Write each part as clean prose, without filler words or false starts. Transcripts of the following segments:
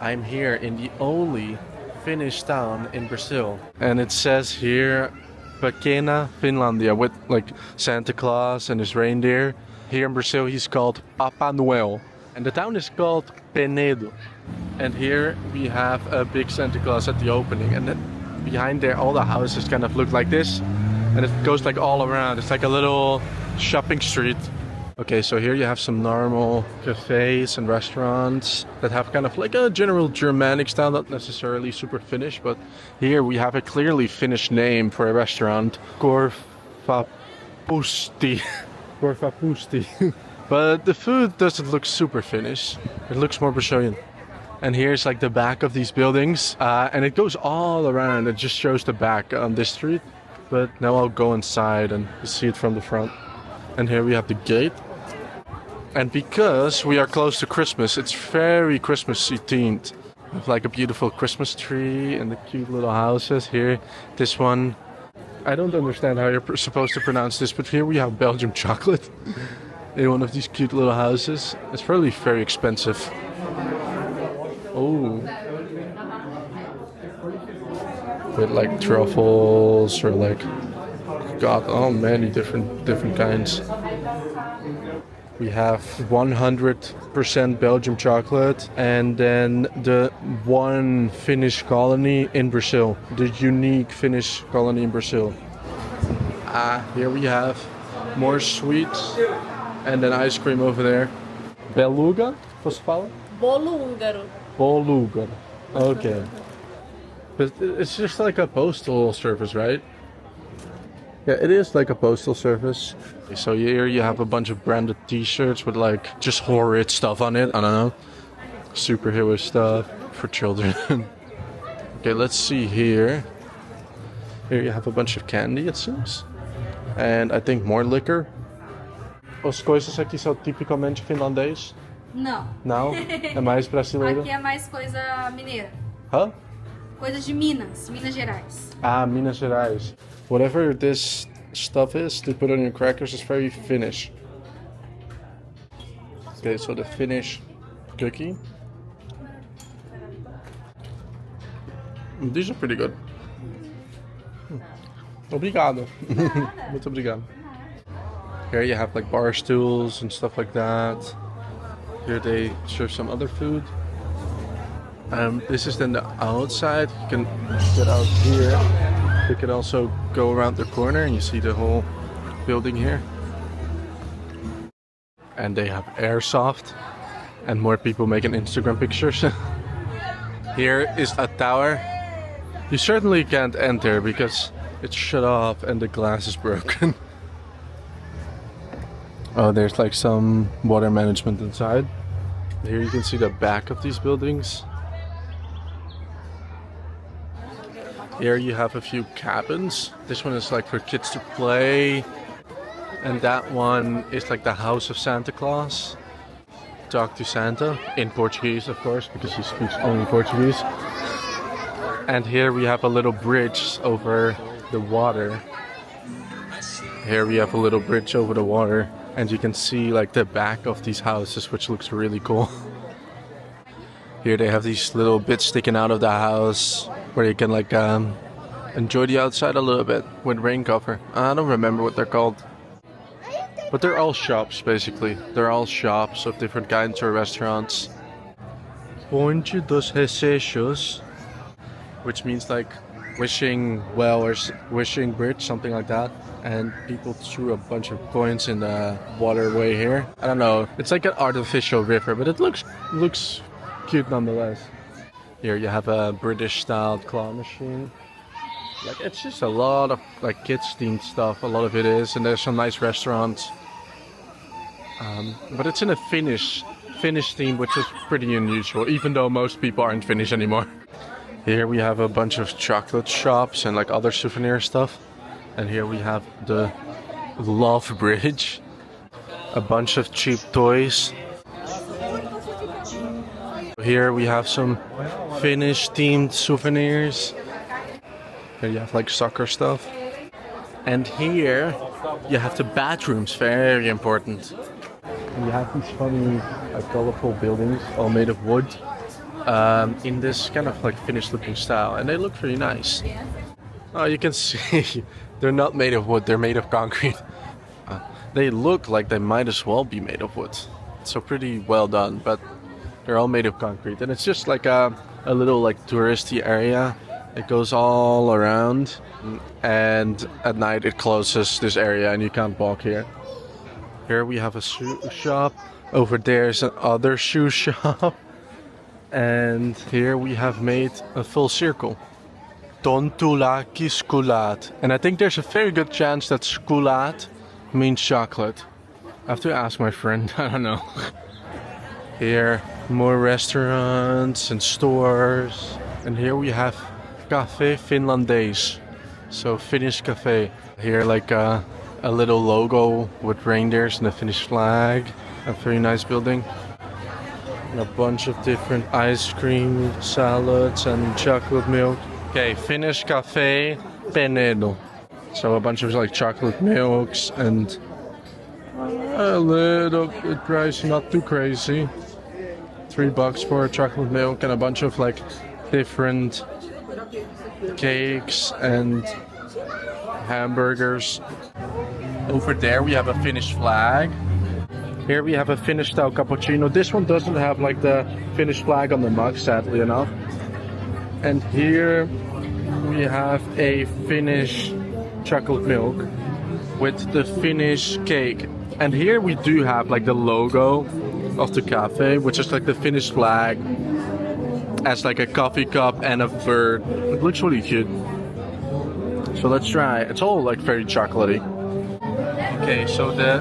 I'm here in the only Finnish town in Brazil. And it says here, Pequena Finlandia, with like Santa Claus and his reindeer. Here in Brazil he's called Papa Noel. And the town is called Penedo. And here we have a big Santa Claus at the opening. And then behind there all the houses kind of look like this. And it goes like all around. It's like a little shopping street. Okay, so here you have some normal cafes and restaurants that have kind of like a general Germanic style, not necessarily super Finnish, but here we have a clearly Finnish name for a restaurant, Korvapusti. Korvapusti. But the food doesn't look super Finnish. It looks more Brazilian. And here's like the back of these buildings, and it goes all around. It just shows the back on this street. But now I'll go inside and see it from the front. And here we have the gate. And because we are close to Christmas, it's very Christmassy themed. With like a beautiful Christmas tree and the cute little houses here. This one, I don't understand how you're supposed to pronounce this, but here we have Belgian chocolate in one of these cute little houses. It's probably very expensive. Oh. With like truffles or like, God, oh, many different kinds. We have 100% Belgium chocolate, and then the one Finnish colony in Brazil, the unique Finnish colony in Brazil. Here we have more sweets, and then ice cream over there. Beluga, posso falar? Bolo húngaro. Bolo húngaro. Okay. But it's just like a postal service, right? Yeah, it is like a postal service. So here you have a bunch of branded t-shirts with like just horrid stuff on it. I don't know. Superhero stuff for children. Okay, let's see here. Here you have a bunch of candy, it seems. And I think more liquor. As coisas aqui são tipicamente finlandês? Não. Não? É mais brasileiro? Aqui é mais coisa mineira. Huh? Coisas de Minas, Minas Gerais. Minas Gerais. Whatever this stuff is to put on your crackers is very Finnish. Okay, so the Finnish cookie. These are pretty good. Obrigado. Muito obrigado. Here you have like bar stools and stuff like that. Here they serve some other food. This is then the outside. You can get out here. You can also go around the corner and you see the whole building here. And they have airsoft and more people making Instagram pictures. Here is a tower. You certainly can't enter because it's shut off and the glass is broken. Oh, there's like some water management inside. Here you can see the back of these buildings. Here you have a few cabins. This one is like for kids to play. And that one is like the house of Santa Claus. Talk to Santa, in Portuguese of course, because he speaks only Portuguese. And here we have a little bridge over the water. Here we have a little bridge over the water. And you can see like the back of these houses, which looks really cool. Here they have these little bits sticking out of the house where you can like enjoy the outside a little bit with rain cover. I don't remember what they're called. But they're all shops basically. They're all shops of different kinds or restaurants. Ponte dos Receixos, which means like wishing well or wishing bridge, something like that. And people threw a bunch of coins in the waterway here. I don't know. It's like an artificial river, but it looks cute nonetheless. Here you have a British-styled claw machine. Like it's just a lot of like kids-themed stuff. A lot of it is, and there's some nice restaurants. But it's in a Finnish theme, which is pretty unusual, even though most people aren't Finnish anymore. Here we have a bunch of chocolate shops and like other souvenir stuff. And here we have the Love Bridge. A bunch of cheap toys. Here we have some Finnish themed souvenirs. Here you have like soccer stuff. And here you have the bathrooms, very important. And you have these funny colorful buildings all made of wood. in this kind of like Finnish looking style, and they look pretty nice. Oh, you can see they're not made of wood, they're made of concrete. They look like they might as well be made of wood. So pretty well done, but they're all made of concrete. And it's just like a little like touristy area. It goes all around, and at night it closes this area and you can't walk here. Here we have a shoe shop. Over there's another shoe shop. And here we have made a full circle. Tontulaki skulaat. And I think there's a very good chance that skulaat means chocolate. I have to ask my friend, I don't know. Here, more restaurants and stores. And here we have Café Finlandês. So Finnish cafe. Here like a little logo with reindeers and the Finnish flag. A very nice building. And a bunch of different ice cream, salads and chocolate milk. Okay, Finnish cafe Penedo. So a bunch of like chocolate milks and a little bit pricey, not too crazy. $3 for a chocolate milk and a bunch of like different cakes and hamburgers. Over there we have a Finnish flag. Here we have a Finnish style cappuccino. This one doesn't have like the Finnish flag on the mug, sadly enough. And here we have a Finnish chocolate milk with the Finnish cake. And here we do have like the logo of the cafe, which is like the Finnish flag as like a coffee cup and a bird. It looks really cute. So let's try. It's all like very chocolatey. Okay, so the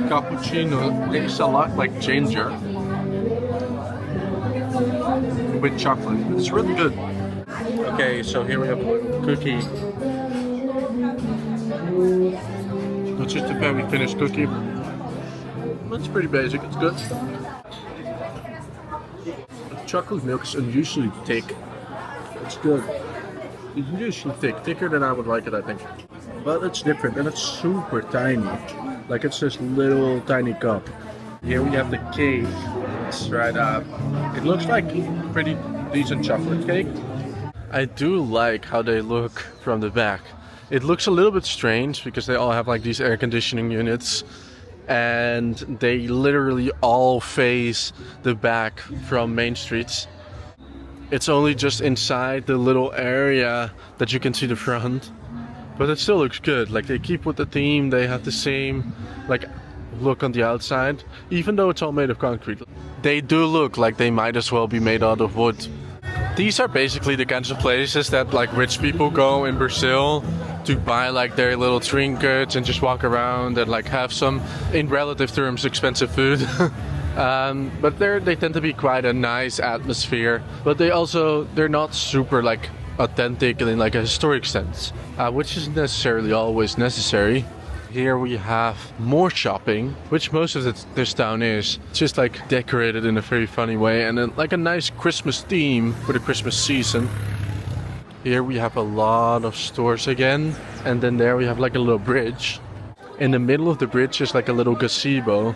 cappuccino tastes a lot like ginger with chocolate. It's really good. Okay, so here we have a cookie. It's just a very Finnish cookie. It's pretty basic, it's good. Chocolate milk is unusually thick. It's good. It's usually thick, thicker than I would like it, I think. But it's different and it's super tiny. Like it's this little tiny cup. Here we have the cake. It's right up. It looks like pretty decent chocolate cake. I do like how they look from the back. It looks a little bit strange because they all have like these air conditioning units and they literally all face the back from main streets. It's only just inside the little area that you can see the front. But it still looks good. Like they keep with the theme, they have the same like look on the outside, even though it's all made of concrete. They do look like they might as well be made out of wood. These are basically the kinds of places that like rich people go in Brazil to buy like their little trinkets and just walk around and like have some, in relative terms, expensive food. But they tend to be quite a nice atmosphere. But they're not super like authentic in like a historic sense, which isn't necessarily always necessary. Here we have more shopping, which most of this town is. It's just like decorated in a very funny way and then like a nice Christmas theme for the Christmas season. Here we have a lot of stores again, and then there we have like a little bridge. In the middle of the bridge is like a little gazebo,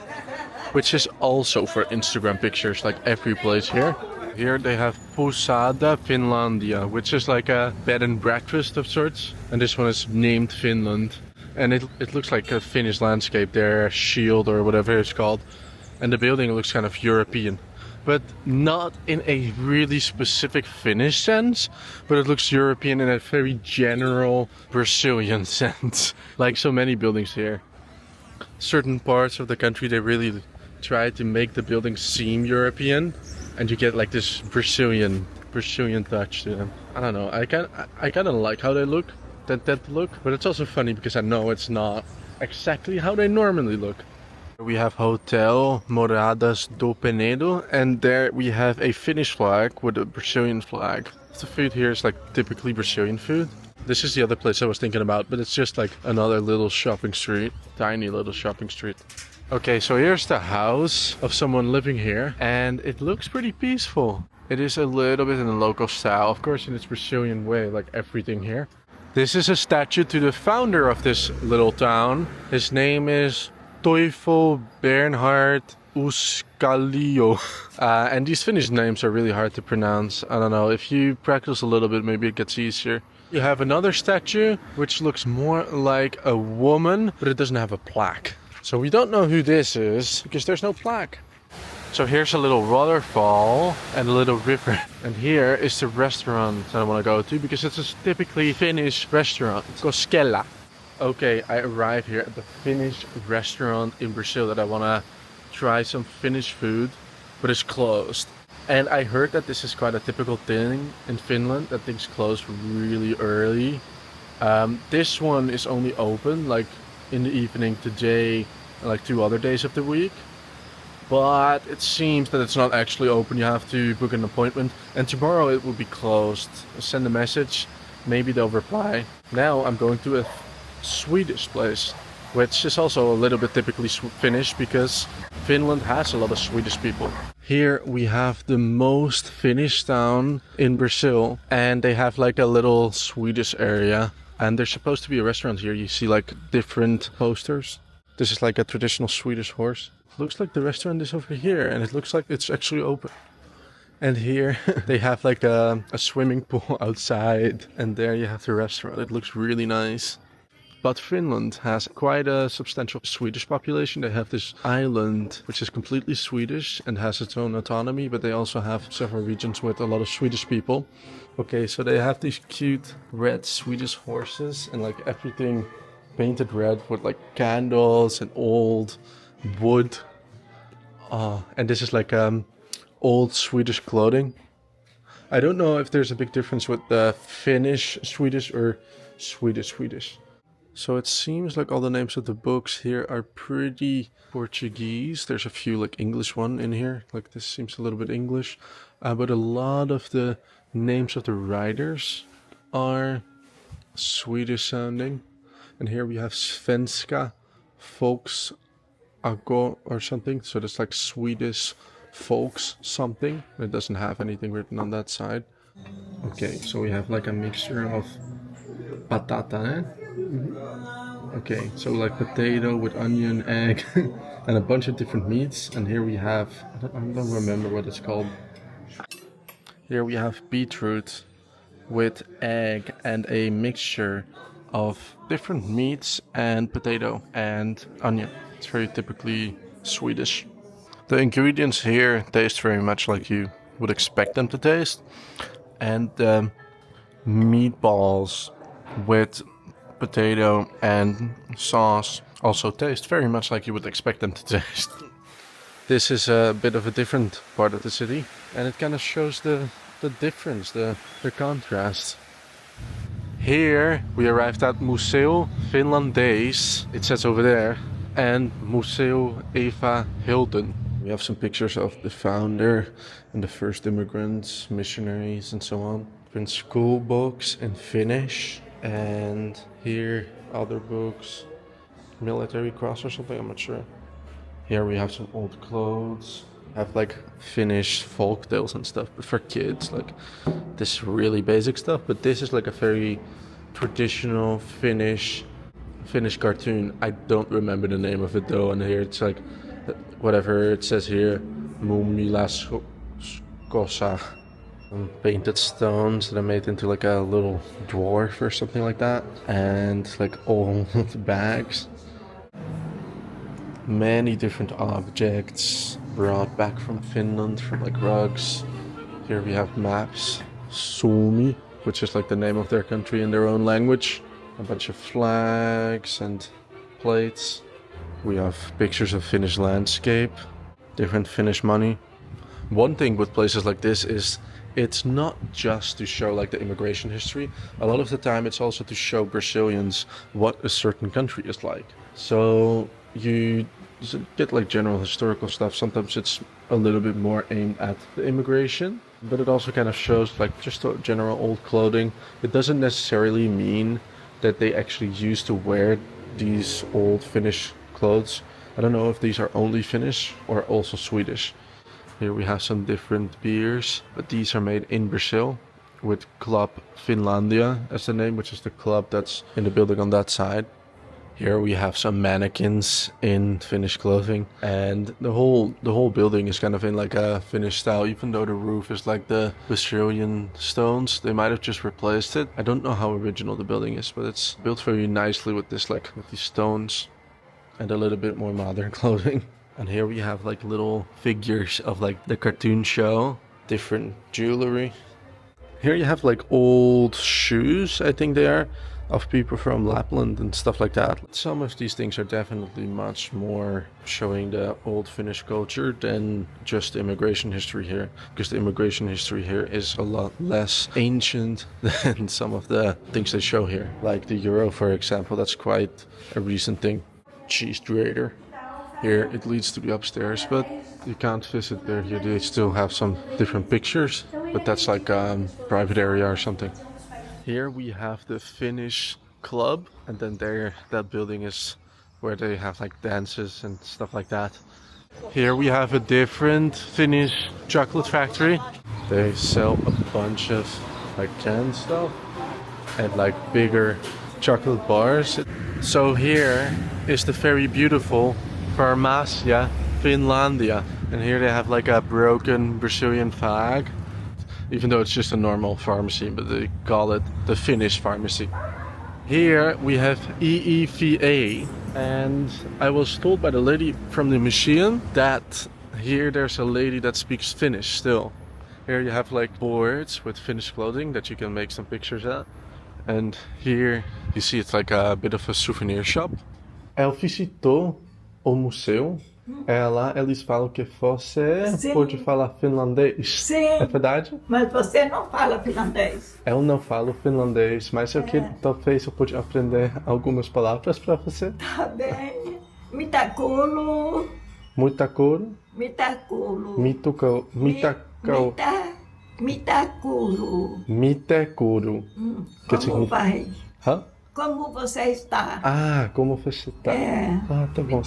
which is also for Instagram pictures, like every place here. Here they have Posada Finlandia, which is like a bed and breakfast of sorts. And this one is named Finland. And it looks like a Finnish landscape there, a shield or whatever it's called. And the building looks kind of European. But not in a really specific Finnish sense. But it looks European in a very general Brazilian sense. Like so many buildings here. Certain parts of the country, they really try to make the buildings seem European. And you get like this Brazilian touch to them. I don't know, I kind of like how they look. That look, but it's also funny because I know it's not exactly how they normally look. We have Hotel Moradas do Penedo, and there we have a Finnish flag with a Brazilian flag. The food here is like typically Brazilian food. This is the other place I was thinking about, but it's just like another little shopping street, tiny little shopping street. Okay, so here's the house of someone living here, and it looks pretty peaceful. It is a little bit in the local style, of course in its Brazilian way, like everything here. This is a statue to the founder of this little town. His name is Teufel Bernhard Uskalio. And these Finnish names are really hard to pronounce. I don't know, if you practice a little bit, maybe it gets easier. You have another statue, which looks more like a woman, but it doesn't have a plaque. So we don't know who this is, because there's no plaque. So here's a little waterfall and a little river. And here is the restaurant that I want to go to, because it's a typically Finnish restaurant. It's called Skella. Okay, I arrived here at the Finnish restaurant in Brazil that I want to try some Finnish food, but it's closed. And I heard that this is quite a typical thing in Finland, that things close really early. This one is only open like in the evening today and like 2 other days of the week. But it seems that it's not actually open. You have to book an appointment. And tomorrow it will be closed. Send a message. Maybe they'll reply. Now I'm going to a Swedish place, which is also a little bit typically Finnish, because Finland has a lot of Swedish people. Here we have the most Finnish town in Brazil, and they have like a little Swedish area. And there's supposed to be a restaurant here. You see like different posters. This is like a traditional Swedish horse. Looks like the restaurant is over here, and it looks like it's actually open. And here they have like a swimming pool outside, and there you have the restaurant. It looks really nice. But Finland has quite a substantial Swedish population. They have this island which is completely Swedish and has its own autonomy, but they also have several regions with a lot of Swedish people. Okay, so they have these cute red Swedish horses and like everything painted red with like candles and old wood. And this is like old Swedish clothing. I don't know if there's a big difference with the Finnish Swedish or Swedish. So it seems like all the names of the books here are pretty Portuguese. There's a few like English one in here. Like this seems a little bit English. But a lot of the names of the writers are Swedish sounding. And here we have Svenska Folks Ago or something. So that's like Swedish folks something. It doesn't have anything written on that side. Okay, so we have like a mixture of patata, Okay, so like potato with onion, egg, and a bunch of different meats. And here we have, I don't remember what it's called. Here we have beetroot with egg and a mixture of different meats and potato and onion. It's very typically Swedish. The ingredients here taste very much like you would expect them to taste. And the meatballs with potato and sauce also taste very much like you would expect them to taste. This is a bit of a different part of the city, and it kind of shows the difference, the contrast. Here we arrived at Museo Finlandês, it says over there, and Museo Eva Hilden. We have some pictures of the founder and the first immigrants, missionaries and so on. Different school books in Finnish. And here other books, military cross or something, I'm not sure. Here we have some old clothes. Have like Finnish folk tales and stuff, but for kids, like this really basic stuff. But this is like a very traditional Finnish cartoon. I don't remember the name of it though. And here it's like whatever it says here, Mumilaskosa. Painted stones that are made into like a little dwarf or something like that, and like old bags. Many different objects brought back from Finland, from like rugs. Here we have maps, Suomi, which is like the name of their country in their own language. A bunch of flags and plates. We have pictures of Finnish landscape, different Finnish money. One thing with places like this is it's not just to show like the immigration history. A lot of the time it's also to show Brazilians what a certain country is like. So you get like general historical stuff. Sometimes it's a little bit more aimed at the immigration, but it also kind of shows like just general old clothing. It doesn't necessarily mean that they actually used to wear these old Finnish clothes. I don't know if these are only Finnish or also Swedish. Here we have some different beers, but these are made in Brazil with Club Finlandia as the name, which is the club that's in the building on that side. Here we have some mannequins in Finnish clothing, and the whole building is kind of in like a Finnish style. Even though the roof is like the Brazilian stones, they might have just replaced it. I don't know how original the building is, but it's built very nicely with this like with these stones and a little bit more modern clothing. And here we have like little figures of like the cartoon show, different jewelry. Here you have like old shoes, I think they are, of people from Lapland and stuff like that. Some of these things are definitely much more showing the old Finnish culture than just the immigration history here, because the immigration history here is a lot less ancient than some of the things they show here. Like the euro, for example, that's quite a recent thing. Cheese grater. Here it leads to the upstairs, but you can't visit there. Here they still have some different pictures, but that's like a private area or something. Here we have the Finnish club, and then there, that building is where they have like dances and stuff like that. Here we have a different Finnish chocolate factory. They sell a bunch of like canned stuff and like bigger chocolate bars. So here is the very beautiful Farmacia Finlandia, and here they have like a broken Brazilian flag, even though it's just a normal pharmacy, but they call it the Finnish pharmacy. Here we have EEVA, and I was told by the lady from the museum that here there's a lady that speaks Finnish still. Here you have like boards with Finnish clothing that you can make some pictures at, and here you see it's like a bit of a souvenir shop. Ela visitou o museu. Lá eles falam que você pode falar finlandês. Sim. É verdade? Mas você não fala finlandês. Eu não falo finlandês, mas eu queria, talvez eu possa aprender algumas palavras para você. Tá bem. Mitakulo. Mutakuru. Mitakulo. Mitakuru. Mitakulo. Mitekuru. Como vai? Hã? Como você está? Ah, como você está? Ah, tá bom.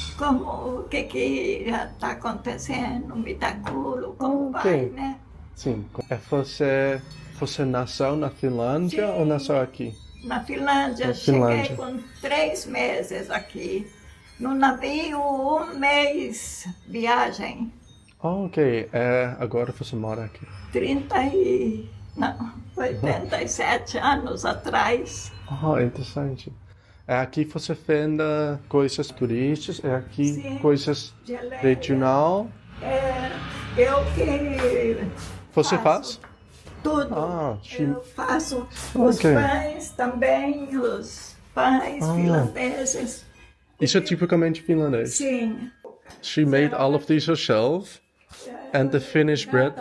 O que está acontecendo? Mitakulo, como vai, né? Sim. Você nasceu na Finlândia ou nasceu aqui? Na Finlândia. Cheguei com 3 meses aqui. No navio, 1 mês viagem. Ok. Agora você mora aqui? 87 anos atrás. Interessante. Aqui você vende coisas turísticas, aqui coisas regional. Eu que Você faz? Tudo. Eu faço os pães também, os pães finlandeses. Isso é tipicamente finlandês? Sim. She made all of these herself, and the Finnish bread.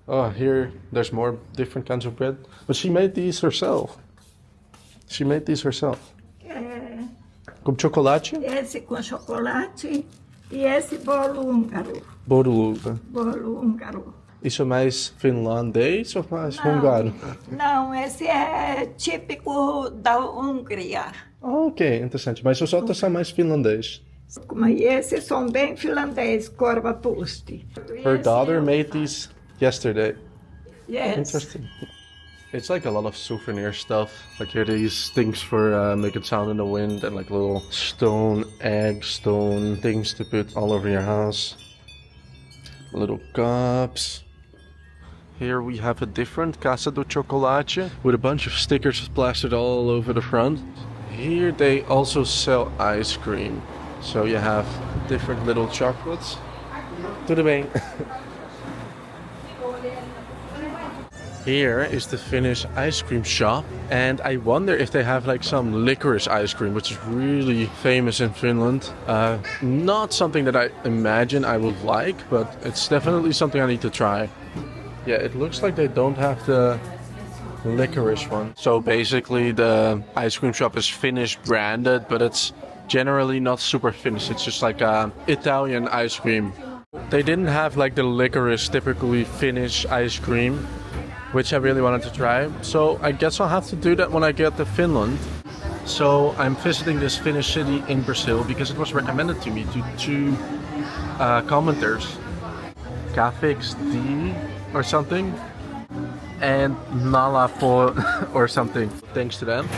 Oh, here there's more different kinds of bread, but she made these herself. Com chocolate? Esse com chocolate e esse bolo húngaro. Bolo húngaro. Isso é mais finlandês ou mais húngaro? Não, esse é típico da Hungria. Ok, interessante. Mas os outros são mais finlandês. Mas esses são bem finlandês, corva pusti. Her daughter made these yesterday. Yes. Interesting. It's like a lot of souvenir stuff. Like here these things for making sound in the wind, and like little stone things to put all over your house. Little cups. Here we have a different Casa do Chocolate with a bunch of stickers plastered all over the front. Here they also sell ice cream. So you have different little chocolates. Tudo bem. Here is the Finnish ice cream shop, and I wonder if they have like some licorice ice cream, which is really famous in Finland. Not something that I imagine I would like, but it's definitely something I need to try. Yeah, it looks like they don't have the licorice one. So basically the ice cream shop is Finnish branded, but it's generally not super Finnish. It's just like Italian ice cream. They didn't have like the licorice typically Finnish ice cream, which I really wanted to try. So I guess I'll have to do that when I get to Finland. So I'm visiting this Finnish city in Brazil because it was recommended to me to 2 commenters. Cafix D or something, and Nalapo or something. Thanks to them.